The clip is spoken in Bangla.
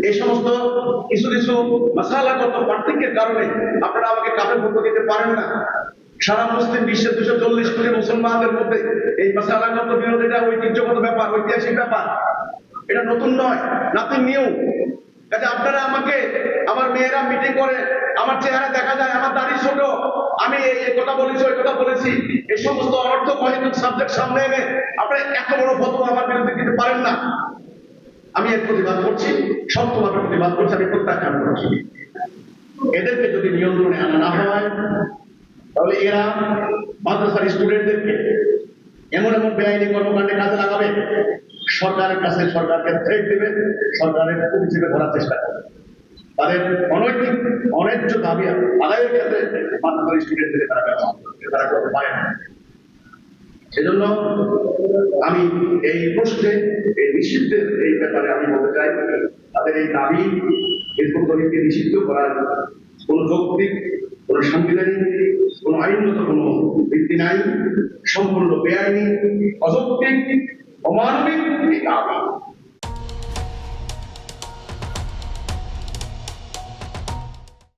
এই সমস্ত কিছু কিছু মাসালাগত পার্থক্যের কারণে আপনারা আমাকে কাফের পক্ষ দিতে পারেন না। সারা মুসলিম বিশ্বের 240 কোটি মুসলমানদের মধ্যে এই মাসালাগত বিরোধিতা ঐতিহ্যগত ব্যাপার, ঐতিহাসিক ব্যাপার, এটা নতুন নয়, নাথিং নিউ। কাজে আপনারা আমাকে, আমার মেয়েরা মিটিং করে, আমার চেহারা দেখা যায়, আমার দাড়ি ছোট, আমি এই কথা বলেছি, ওই কথা বলেছি, এই সমস্ত অনর্থক অহেতুক সাবজেক্ট সামনে এনে আপনারা এত বড় ফতোয়া আমার বিরুদ্ধে দিতে পারেন না। আমি এর প্রতিবাদ করছি, শক্তভাবে প্রতিবাদ করছি, আমি প্রত্যাখ্যান করছি। এদেরকে যদি নিয়ন্ত্রণে আনা না হয়, তাহলে এরা মাদ্রাসার স্টুডেন্টদেরকে এমন এমন বেআইনি কর্মকাণ্ডে কাজে লাগাবে, সরকারের কাছে সরকারকে থ্রেট দেবে, সরকারের পরিচিতি করার চেষ্টা করবে, তাদের অনৈতিক অন্যায্য দাবি আদায়ের ক্ষেত্রে মাদ্রাসার স্টুডেন্টদেরকে তারা ব্যবহার করবে, তারা করতে পারে না। সেজন্য আমি এই প্রশ্নে, এই নিষিদ্ধের এই ব্যাপারে আমি বলতে চাই, তাদের এই দাবি হিজবুত তহরিরকে নিষিদ্ধ করার কোন যৌক্তিক, কোন সাংবিধানিক, কোন আইনগত কোন ভিত্তি নাই, সম্পূর্ণ বেআইনি, অযৌক্তিক, অমানবিক এই দাবি।